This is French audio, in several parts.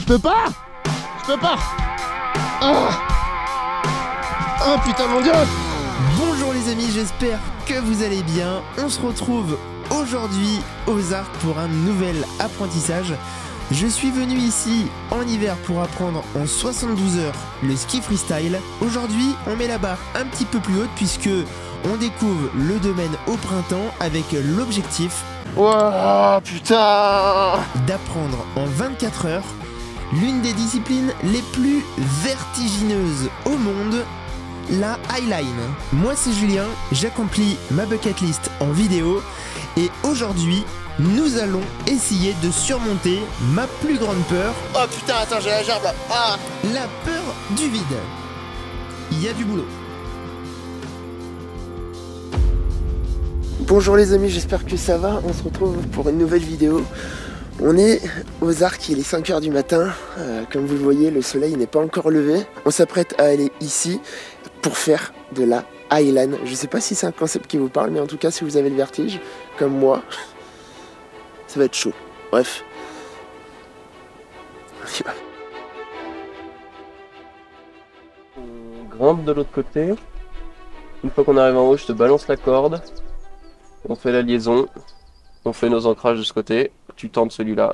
Je peux pas. Je peux pas. Oh, oh putain mon dieu. Bonjour les amis, j'espère que vous allez bien. On se retrouve aujourd'hui aux Arcs pour un nouvel apprentissage. Je suis venu ici en hiver pour apprendre en 72 heures le ski freestyle. Aujourd'hui, on met la barre un petit peu plus haute puisque on découvre le domaine au printemps avec l'objectif putain d'apprendre en 24 heures l'une des disciplines les plus vertigineuses au monde, la highline. Moi c'est Julien, j'accomplis ma bucket list en vidéo et aujourd'hui nous allons essayer de surmonter ma plus grande peur. Oh putain, attends, j'ai la gerbe là. Ah, la peur du vide. Il y a du boulot. Bonjour les amis, j'espère que ça va. On se retrouve pour une nouvelle vidéo. On est aux Arcs, il est 5 h du matin. Comme vous le voyez, le soleil n'est pas encore levé. On s'apprête à aller ici pour faire de la highline. Je sais pas si c'est un concept qui vous parle, mais en tout cas, si vous avez le vertige, comme moi, ça va être chaud. Bref. On y va. On grimpe de l'autre côté. Une fois qu'on arrive en haut, je te balance la corde. On fait la liaison. On fait nos ancrages de ce côté. Tu tentes celui-là.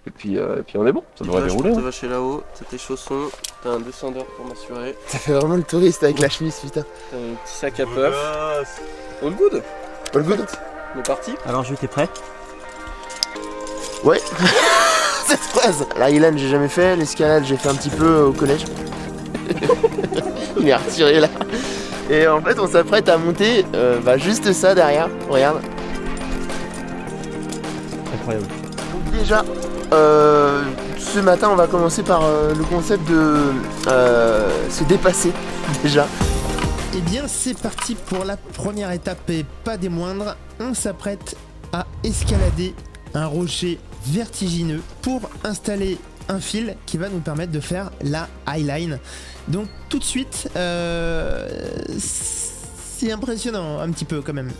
Et puis on est bon. Ça devrait dérouler. Tu vas chez là-haut. T'as tes chaussons. T'as un descendeur pour m'assurer. Ça fait vraiment le touriste avec la chemise, putain. T'as un petit sac à puff. All good. All good. On est parti. Alors Jules, t'es prêt? Ouais. Cette phrase. La highline j'ai jamais fait, l'escalade j'ai fait un petit peu au collège. Il est retiré là. Et en fait on s'apprête à monter juste ça derrière, regarde. Incroyable. Donc déjà, ce matin on va commencer par le concept de se dépasser déjà. Et bien c'est parti pour la première étape et pas des moindres. On s'apprête à escalader un rocher vertigineux pour installer un fil qui va nous permettre de faire la highline. Donc tout de suite, c'est impressionnant un petit peu quand même.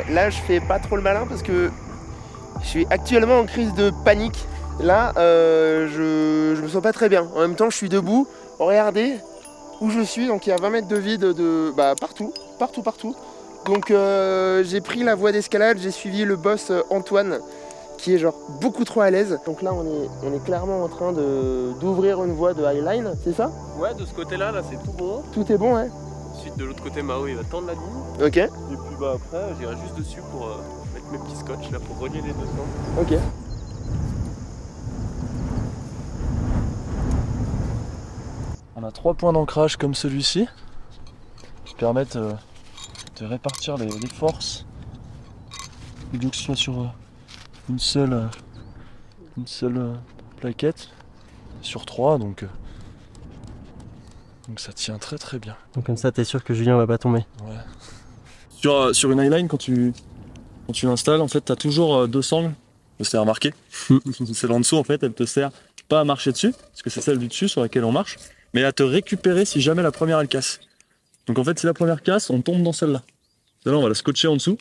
Là je fais pas trop le malin parce que je suis actuellement en crise de panique. Là je me sens pas très bien. En même temps je suis debout. Regardez où je suis, donc il y a 20 mètres de vide partout. Donc j'ai pris la voie d'escalade, j'ai suivi le boss Antoine qui est genre beaucoup trop à l'aise. Donc là on est clairement en train d'ouvrir une voie de highline, c'est ça? Ouais, de ce côté-là, là c'est tout bon. Tout est bon, ouais. Ensuite de l'autre côté, Mao il va tendre la ligne. Ok. Et puis après j'irai juste dessus pour mettre mes petits scotch là pour relier les deux sens. Ok. On a 3 points d'ancrage comme celui-ci qui permettent de répartir les forces et donc que ce soit sur une seule plaquette sur 3 donc ça tient très très bien. Donc comme ça t'es sûr que Julien va pas tomber. Ouais. Sur une highline quand tu l'installes en fait t'as toujours 2 sangles, c'est remarqué. Celle en dessous en fait elle te sert pas à marcher dessus, parce que c'est celle du dessus sur laquelle on marche, mais à te récupérer si jamais la première elle casse. Donc en fait si la première casse, on tombe dans celle-là. Celle-là on va la scotcher en dessous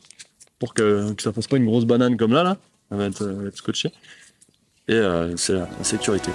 pour que ça fasse pas une grosse banane comme là. Elle va être scotchée. Et c'est la sécurité.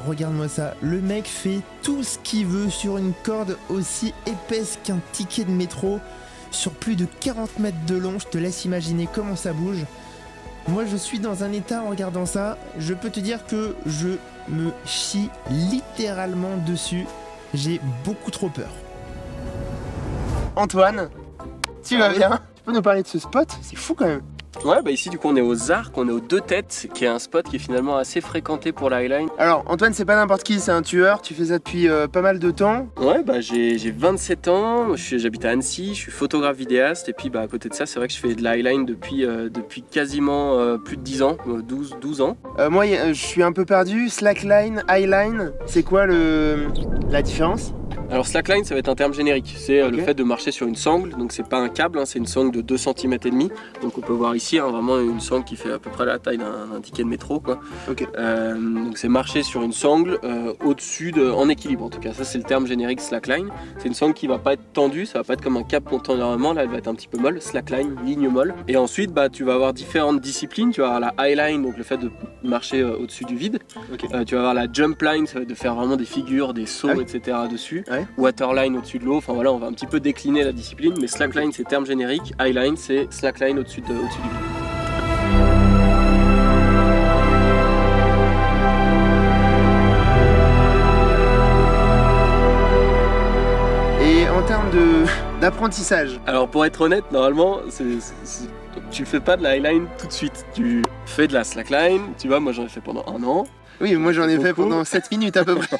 regarde-moi ça. Le mec fait tout ce qu'il veut sur une corde aussi épaisse qu'un ticket de métro, sur plus de 40 mètres de long. Je te laisse imaginer comment ça bouge. Moi, je suis dans un état en regardant ça. Je peux te dire que je me chie littéralement dessus. J'ai beaucoup trop peur. Antoine, tu vas bien? Tu peux nous parler de ce spot? C'est fou quand même. Ouais, bah ici du coup on est aux Arcs, on est aux Deux Têtes, qui est un spot qui est finalement assez fréquenté pour la highline. Alors Antoine, c'est pas n'importe qui, c'est un tueur, tu fais ça depuis pas mal de temps. Ouais, bah j'ai 27 ans, j'habite à Annecy, je suis photographe vidéaste, et puis bah à côté de ça, c'est vrai que je fais de la highline depuis quasiment plus de 10 ans, 12 ans. Moi, je suis un peu perdu, slackline, highline, c'est quoi la différence? Alors slackline, ça va être un terme générique, c'est le fait de marcher sur une sangle, donc c'est pas un câble, hein, c'est une sangle de 2 cm et demi. Donc on peut voir ici hein, vraiment une sangle qui fait à peu près la taille d'un ticket de métro quoi. Donc c'est marcher sur une sangle au-dessus en équilibre en tout cas, ça c'est le terme générique slackline. C'est une sangle qui va pas être tendue, ça va pas être comme un câble qu'on tend normalement, là elle va être un petit peu molle, slackline, ligne molle. Et ensuite bah, tu vas avoir différentes disciplines, tu vas avoir la highline, donc le fait de marcher au-dessus du vide. Tu vas avoir la jump line, ça va être de faire vraiment des figures, des sauts etc. dessus. Waterline au-dessus de l'eau, enfin voilà on va un petit peu décliner la discipline, mais slackline c'est terme générique, highline c'est slackline au-dessus du vide. Et en termes d'apprentissage? Alors pour être honnête, normalement tu fais pas de la highline tout de suite, tu fais de la slackline, tu vois, moi j'en ai fait pendant 1 an. Oui, moi j'en ai fait pendant 7 minutes à peu près.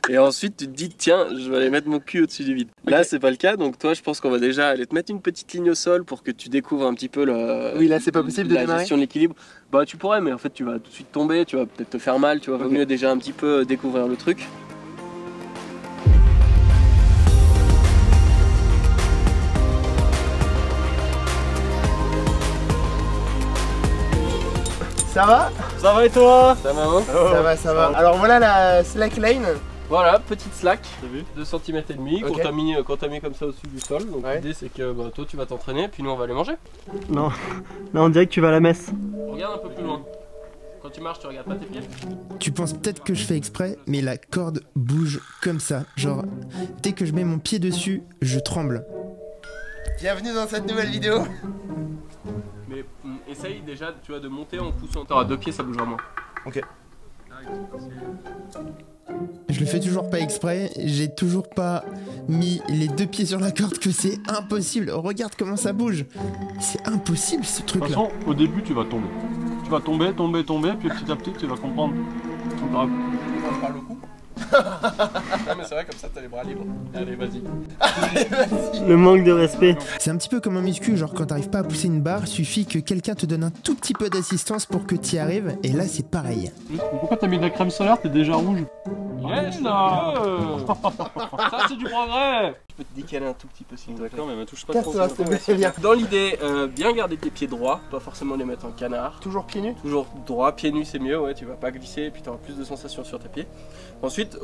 Et ensuite tu te dis tiens je vais aller mettre mon cul au-dessus du vide. Là c'est pas le cas, donc toi je pense qu'on va déjà aller te mettre une petite ligne au sol pour que tu découvres un petit peu oui là c'est pas possible de la gestion de l'équilibre. Bah tu pourrais mais en fait tu vas tout de suite tomber, tu vas peut-être te faire mal, tu vois, vaut mieux déjà un petit peu découvrir le truc. Ça va? Ça va et toi? Ça va hein? Ça va, ça va. Alors voilà la slackline. Voilà, petite slack, T'as vu 2 cm et demi, quand t'as mis comme ça au-dessus du sol. Donc l'idée c'est que bah, toi tu vas t'entraîner, puis nous on va aller manger. Non, là on dirait que tu vas à la messe. Regarde un peu plus loin. Quand tu marches, tu regardes pas tes pieds. Tu penses peut-être que je fais exprès, mais la corde bouge comme ça. Genre, dès que je mets mon pied dessus, je tremble. Bienvenue dans cette nouvelle vidéo. Mais essaye déjà tu vois, de monter en poussant. T'auras 2 pieds, ça bougera moins. Ok. Je le fais toujours pas exprès, j'ai toujours pas mis les 2 pieds sur la corde, que c'est impossible. Regarde comment ça bouge. C'est impossible ce truc là. De toute façon, au début tu vas tomber. Tu vas tomber, puis petit à petit tu vas comprendre. On parle le coup. Non mais c'est vrai comme ça t'as les bras libres. Allez vas-y. Le manque de respect. C'est un petit peu comme un muscu, genre quand t'arrives pas à pousser une barre, suffit que quelqu'un te donne un tout petit peu d'assistance pour que t'y arrives, et là c'est pareil. Pourquoi t'as mis de la crème solaire? T'es déjà rouge. Yes là. Ça c'est du progrès. Je peux te décaler un tout petit peu s'il te plaît. D'accord mais me touche pas Casse-toi, s'il te plaît, c'est bien. Dans l'idée, bien garder tes pieds droits, pas forcément les mettre en canard. Toujours pieds nus? Toujours droit, pieds nus c'est mieux, ouais, tu vas pas glisser et puis tu auras plus de sensations sur tes pieds. Ensuite,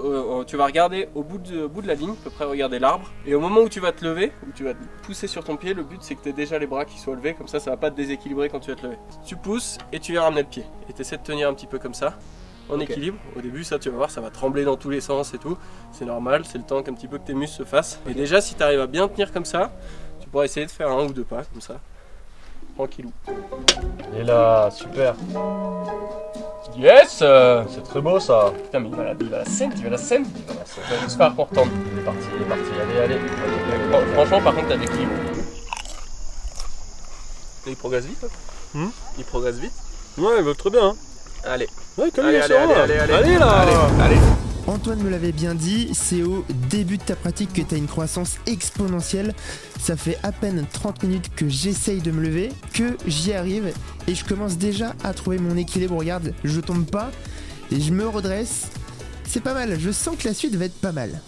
tu vas regarder au bout de la ligne, à peu près regarder l'arbre. Et au moment où tu vas te lever, où tu vas te pousser sur ton pied, le but c'est que tu aies déjà les bras qui soient levés, comme ça ça va pas te déséquilibrer quand tu vas te lever. Tu pousses et tu viens ramener le pied. Et tu essaies de tenir un petit peu comme ça, en équilibre. Au début, ça tu vas voir, ça va trembler dans tous les sens et tout. C'est normal, c'est le temps qu'un petit peu que tes muscles se fassent. Et déjà, si tu arrives à bien tenir comme ça, tu pourras essayer de faire 1 ou 2 pas, comme ça. Tranquillou. Et là, super. Yes. C'est très beau ça. Putain mais il va la scène, tu veux la scène? J'espère qu'on retente. Il est parti, allez. Franchement par contre t'as d'équilibre. Il progresse vite hein. Il progresse vite. Ouais, il va très bien. Allez. Ouais, comme allez, allez là. Allez. Antoine me l'avait bien dit, c'est au début de ta pratique que tu as une croissance exponentielle. Ça fait à peine 30 minutes que j'essaye de me lever, que j'y arrive et je commence déjà à trouver mon équilibre. Regarde, je tombe pas et je me redresse. C'est pas mal, je sens que la suite va être pas mal.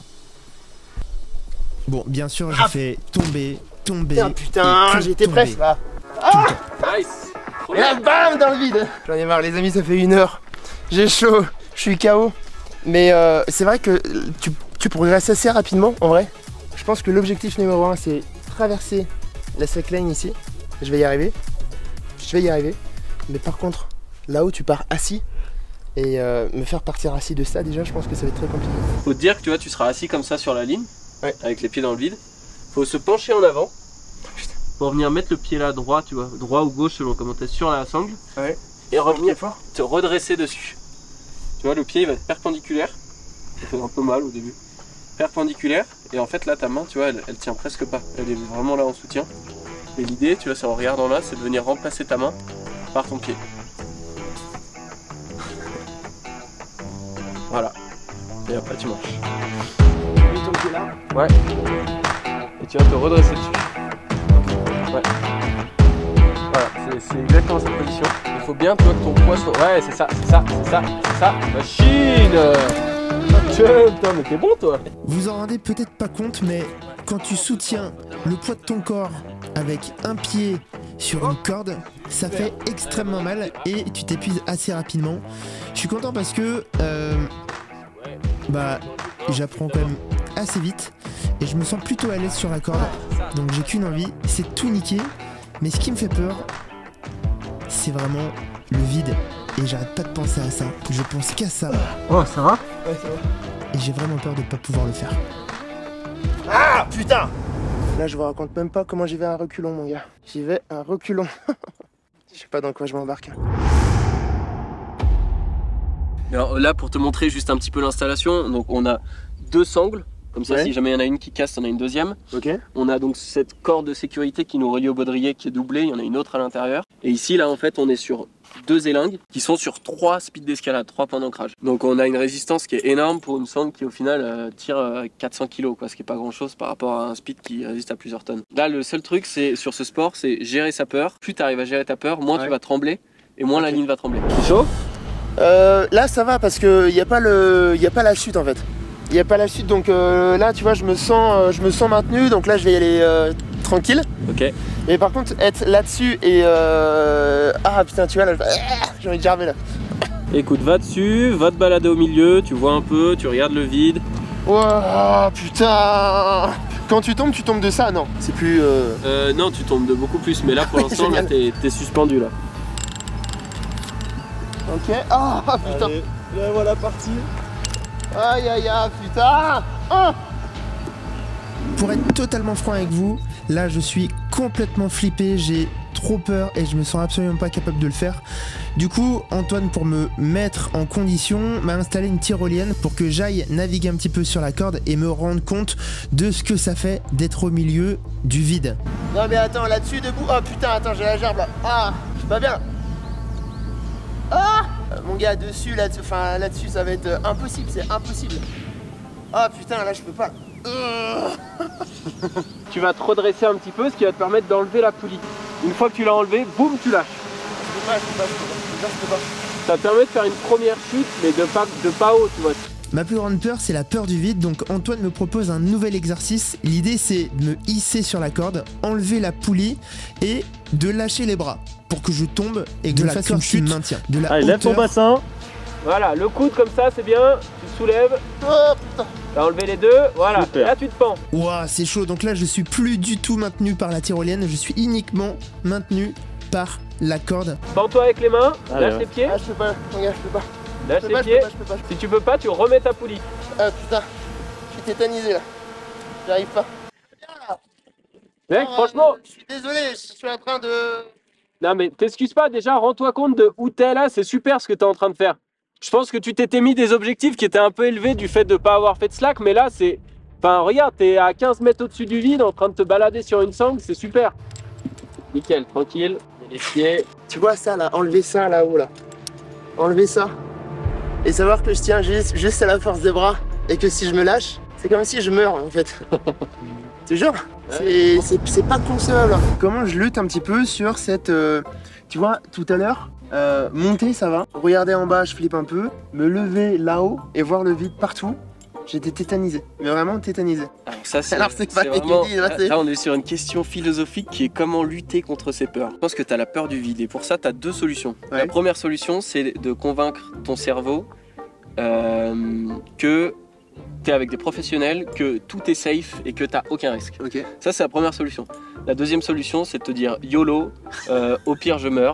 Bon, bien sûr, j'ai fait tomber. Putain, j'étais presque là. Nice. Et là, bam, dans le vide. J'en ai marre, les amis, ça fait 1 heure. J'ai chaud, je suis KO. Mais c'est vrai que tu progresses assez rapidement, en vrai. Je pense que l'objectif numéro 1, c'est traverser la slackline ici. Je vais y arriver. Mais par contre, là-haut, tu pars assis. Et me faire partir assis de ça, déjà, je pense que ça va être très compliqué. Faut te dire que tu vois, tu seras assis comme ça sur la ligne, ouais, avec les pieds dans le vide. Faut se pencher en avant pour venir mettre le pied là droit, tu vois, droit ou gauche selon comment t'es sur la sangle. Ouais. Et revenir te redresser dessus. Tu vois, le pied il va être perpendiculaire. Ça fait un peu mal au début. Perpendiculaire. Et en fait là, ta main, tu vois, elle tient presque pas. Elle est vraiment là en soutien. Et l'idée, tu vois, c'est en regardant là, c'est de venir remplacer ta main par ton pied. Voilà. Et après tu marches. Mets ton pied là. Ouais. Et tu vas te redresser dessus. Ouais. Voilà, c'est exactement cette position. Il faut bien, tu vois, que ton poids soit... Ouais, c'est ça, c'est ça, c'est ça, c'est ça. Machine. Putain, mais t'es bon, toi. Vous en rendez peut-être pas compte, mais quand tu soutiens le poids de ton corps avec un pied sur une corde, ça fait extrêmement mal et tu t'épuises assez rapidement. Je suis content parce que j'apprends quand même assez vite et je me sens plutôt à l'aise sur la corde. Donc j'ai qu'une envie, c'est de tout niquer. Mais ce qui me fait peur, c'est vraiment le vide. Et j'arrête pas de penser à ça. Je pense qu'à ça. Oh, ça va? Ouais, ça va. Et j'ai vraiment peur de pas pouvoir le faire. Ah, putain! Là, je vous raconte même pas comment j'y vais à reculons, mon gars. J'y vais à reculons. Je sais pas dans quoi je m'embarque. Alors là, pour te montrer juste un petit peu l'installation, donc on a deux sangles. Comme ça, ouais, si jamais il y en a une qui casse, on a une deuxième. Ok. On a donc cette corde de sécurité qui nous relie au baudrier qui est doublée, il y en a une autre à l'intérieur. Et ici, là, en fait, on est sur deux élingues qui sont sur 3 speeds d'escalade, 3 points d'ancrage. Donc on a une résistance qui est énorme pour une sangle qui au final tire 400 kg, quoi, ce qui est pas grand chose par rapport à un speed qui résiste à plusieurs tonnes. Là, le seul truc c'est sur ce sport, c'est gérer sa peur. Plus tu arrives à gérer ta peur, moins tu vas trembler et moins la ligne va trembler. C'est chaud? Là ça va parce que y a pas la chute en fait. Il n'y a pas la chute, donc là tu vois je me sens maintenu, donc là je vais y aller tranquille. Ok. Mais par contre être là-dessus et ah putain tu vois là j'ai envie de gerber là. Écoute, va dessus, va te balader au milieu, tu vois un peu, tu regardes le vide. Oh putain. Quand tu tombes de ça, non, c'est plus non, tu tombes de beaucoup plus, mais là pour l'instant là t'es suspendu là. Ok. Ah putain. Allez, là voilà parti. Aïe aïe aïe putain. Ah. Pour être totalement franc avec vous, là je suis complètement flippé, j'ai trop peur et je me sens absolument pas capable de le faire. Du coup, Antoine, pour me mettre en condition, m'a installé une tyrolienne pour que j'aille naviguer un petit peu sur la corde et me rendre compte de ce que ça fait d'être au milieu du vide. Non mais attends, là-dessus debout. Oh putain, attends, j'ai la gerbe là. Ah, je suis pas bien. Ah mon gars, dessus, là-dessus, enfin là-dessus, ça va être impossible, c'est impossible. Ah putain, là je peux pas. Tu vas te redresser un petit peu, ce qui va te permettre d'enlever la poulie. Une fois que tu l'as enlevé, boum, tu lâches. Je peux pas. Ça te permet de faire une première chute, mais de pas haut, tu vois. Ma plus grande peur, c'est la peur du vide, donc Antoine me propose un nouvel exercice. L'idée, c'est de me hisser sur la corde, enlever la poulie et de lâcher les bras pour que je tombe et que je fasse une chute de la Allez, lève ton hauteur. bassin. Voilà, le coude comme ça, c'est bien. Tu te soulèves. Oh putain. T'as enlevé les deux, voilà. Super. Là, tu te pends. Ouah, c'est chaud. Donc là, je suis plus du tout maintenu par la tyrolienne, je suis uniquement maintenu par la corde. Pends-toi avec les mains, Allez, lâche ouais. les pieds. Ah je peux pas, mon gars, je peux pas. Lâche les pieds. Je peux pas. Si tu peux pas, tu remets ta poulie. Ah putain, je suis tétanisé là. J'arrive pas. Mec, Non, franchement, je suis désolé, je suis en train de... non mais t'excuses pas, déjà rends-toi compte de où t'es là, c'est super ce que t'es en train de faire. Je pense que tu t'étais mis des objectifs qui étaient un peu élevés du fait de pas avoir fait de slack, mais là c'est... Enfin regarde, t'es à 15 mètres au-dessus du vide en train de te balader sur une sangle, c'est super. Nickel, tranquille, les pieds. Tu vois ça là, enlever ça là-haut là. Enlever ça. Et savoir que je tiens juste à la force des bras et que si je me lâche, c'est comme si je meurs en fait. Tu jure, c'est pas concevable. Comment je lutte un petit peu sur cette... tu vois, tout à l'heure, monter ça va. Regarder en bas, je flippe un peu. Me lever là-haut et voir le vide partout. J'étais tétanisé, mais vraiment tétanisé. Alors ça c'est... Alors, c'est pas vraiment... dit, là, c'est- Là on est sur une question philosophique qui est comment lutter contre ces peurs. Je pense que tu as la peur du vide et pour ça tu as deux solutions. Ouais. La première solution c'est de convaincre ton cerveau que t'es avec des professionnels, que tout est safe et que t'as aucun risque. Ok. Ça, c'est la première solution. La deuxième solution, c'est de te dire YOLO, au pire je meurs.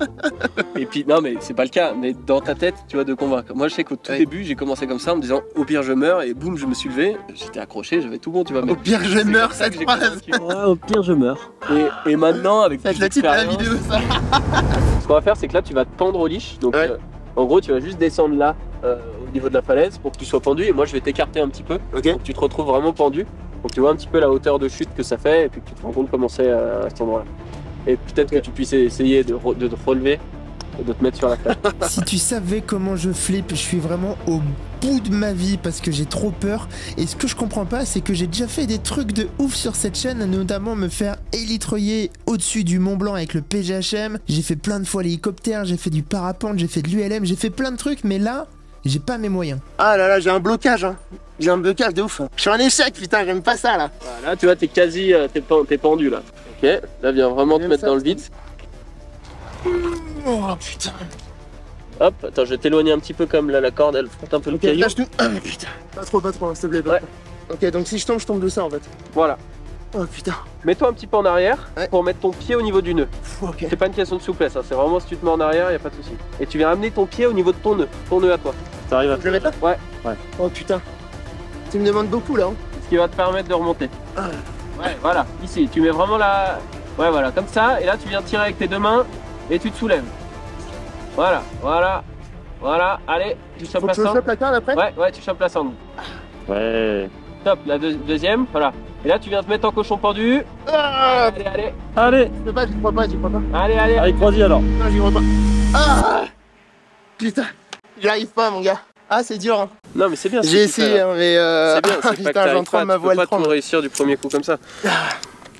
Et puis, non mais c'est pas le cas, mais dans ta tête, tu vois, de convaincre. Moi, je sais qu'au tout début, j'ai commencé comme ça en me disant au pire je meurs, et boum, je me suis levé, j'étais accroché, j'avais tout bon, tu vois. Au pire je meurs, cette phrase. Ouais, au pire, je meurs. Et maintenant, avec Ça plus le titre de la d'expérience, vidéo, ça. ce qu'on va faire, c'est que là, tu vas te pendre au leash. Donc, Ouais. en gros, tu vas juste descendre là, au niveau de la falaise, pour que tu sois pendu. Et moi, je vais t'écarter un petit peu, Ok. pour que tu te retrouves vraiment pendu. Donc, tu vois un petit peu la hauteur de chute que ça fait, et puis que tu te rends compte comment c'est à cet endroit-là. Et peut-être que tu puisses essayer de te relever et de te mettre sur la falaise. Si tu savais comment je flippe, je suis vraiment au bout de ma vie parce que j'ai trop peur. Et ce que je comprends pas, c'est que j'ai déjà fait des trucs de ouf sur cette chaîne, notamment me faire élitreiller au-dessus du Mont Blanc avec le PGHM. J'ai fait plein de fois l'hélicoptère, j'ai fait du parapente, j'ai fait de l'ULM, j'ai fait plein de trucs, mais là, j'ai pas mes moyens. Ah là là, j'ai un blocage, hein. J'ai un blocage de ouf. Je suis en échec, putain, j'aime pas ça là. Voilà, tu vois, t'es quasi t'es pendu là. Ok, là, viens vraiment te J'aime mettre ça, dans le vide. Oh putain. Hop, attends, je vais t'éloigner un petit peu comme là, la corde, elle frotte un peu le Ok, caillou. lâche tout. Ah putain. Pas trop, s'il te plaît. Pas Ouais. trop. Ok, donc si je tombe de ça en fait. Voilà. Oh putain. Mets-toi un petit peu en arrière Ouais. pour mettre ton pied au niveau du nœud. Ok. C'est pas une question de souplesse, hein, c'est vraiment si tu te mets en arrière, y a pas de souci. Et tu viens amener ton pied au niveau de ton nœud à toi. T'arrives à Je le mets là? Ouais. Oh putain. Tu me demandes beaucoup là. Hein. Ce qui va te permettre de remonter. Ah. Ouais, voilà, ici, tu mets vraiment la... Ouais, voilà, comme ça, et là tu viens tirer avec tes deux mains et tu te soulèves. Voilà, voilà, voilà, allez, tu chopes Faut la que je sangle. chope la corde après? Ouais, tu chopes la sangle. Ouais. Top, la deuxième, voilà. Et là tu viens te mettre en cochon pendu. Ah, Allez, Allez, je peux pas, j'y crois pas. allez, allez. allez, crois-y alors. Non, j'y crois pas. Ah putain. J'y arrive pas, mon gars. Ah, c'est dur. Hein. Non mais c'est bien. J'ai essayé, hein, mais C'est bien, c'est pas que putain, t'arrives j'entends pas, ma tu peux voix le pas tout prendre. réussir du premier coup comme ça.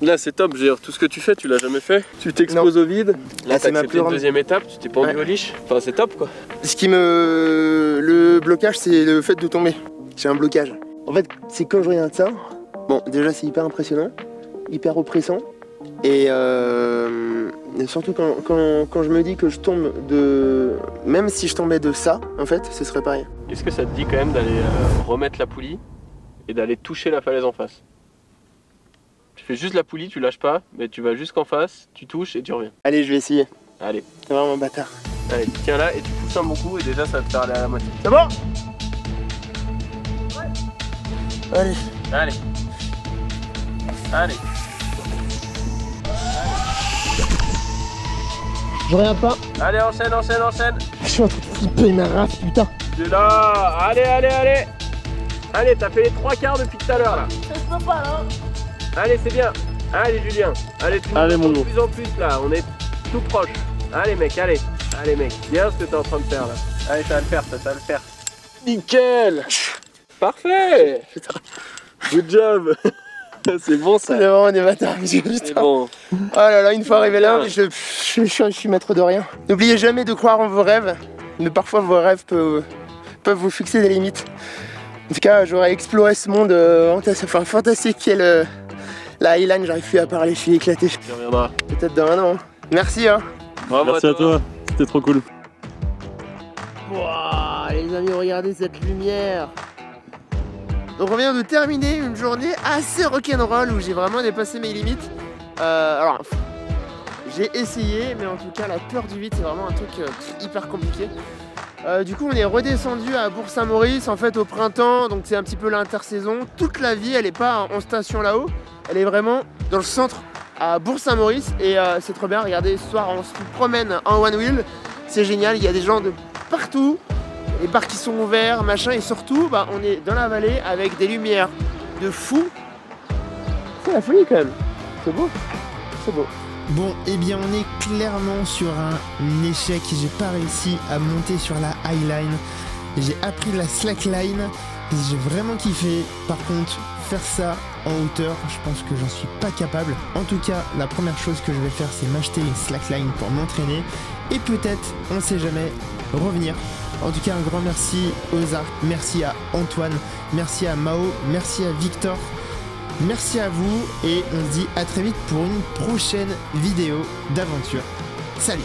Là c'est top, j'ai tout ce que tu fais, tu l'as jamais fait. Tu t'exposes au vide. Là Ah, c'est t'as ma accepté plus une grande- deuxième étape, tu t'es pendu Ouais. au leash. Enfin c'est top quoi. Ce qui me. Le blocage, c'est le fait de tomber. J'ai un blocage. En fait, c'est quand je regarde ça. Bon, déjà, c'est hyper impressionnant, hyper oppressant. Et surtout quand je me dis que je tombe de. Même si je tombais de ça, en fait, ce serait pareil. Est-ce que ça te dit quand même d'aller remettre la poulie et d'aller toucher la falaise en face? Tu fais juste la poulie, tu lâches pas, mais tu vas jusqu'en face, tu touches et tu reviens. Allez, je vais essayer. Allez, C'est vraiment un bâtard. allez, tiens là et tu pousses un bon coup et déjà ça va te faire aller à la moitié. C'est bon? Allez. Allez. Allez. Je regarde pas. Allez, enchaîne, enchaîne, enchaîne. Je suis en train de flipper ma race, putain. Tu es là. Allez, allez, allez. Allez, t'as fait les 3/4 depuis tout à l'heure là. Je peux pas là. Allez, c'est bien. Allez, Julien. Allez, tu Allez, montes mon de plus en plus là. On est tout proche. Allez, mec, allez. Allez, mec. Bien ce que t'es en train de faire là. Allez, ça va le faire, ça va le faire. Nickel. Parfait. Good job. C'est bon ça. C'est vraiment des bâtards. C'est Putain. bon. Oh là là, une fois arrivé là, je suis maître de rien. N'oubliez jamais de croire en vos rêves, mais parfois vos rêves peuvent vous fixer des limites. En tout cas, j'aurais exploré ce monde fantastique qui est la Highline, j'arrive plus à parler, je suis éclaté. Tu reviendras. Peut-être dans un an. Hein. Merci hein. Bravo Merci à toi, c'était trop cool. Wow, les amis, regardez cette lumière. Donc on vient de terminer une journée assez rock'n'roll où j'ai vraiment dépassé mes limites. Alors, j'ai essayé, mais en tout cas la peur du vide c'est vraiment un truc hyper compliqué. Du coup on est redescendu à Bourg-Saint-Maurice en fait au printemps, donc c'est un petit peu l'intersaison. Toute la vie elle est pas en station là-haut, elle est vraiment dans le centre à Bourg-Saint-Maurice et c'est trop bien. Regardez, ce soir on se promène en one wheel, c'est génial, il y a des gens de partout. Les bars qui sont ouverts, machin, et surtout, bah, on est dans la vallée avec des lumières de fou. C'est la folie quand même. C'est beau. C'est beau. Bon, eh bien on est clairement sur un échec. J'ai pas réussi à monter sur la highline. J'ai appris la slackline. J'ai vraiment kiffé. Par contre, faire ça en hauteur, je pense que j'en suis pas capable. En tout cas, la première chose que je vais faire, c'est m'acheter une slackline pour m'entraîner. Et peut-être, on sait jamais, revenir. En tout cas, un grand merci aux arcs, merci à Antoine, merci à Mao, merci à Victor, merci à vous et on se dit à très vite pour une prochaine vidéo d'aventure. Salut!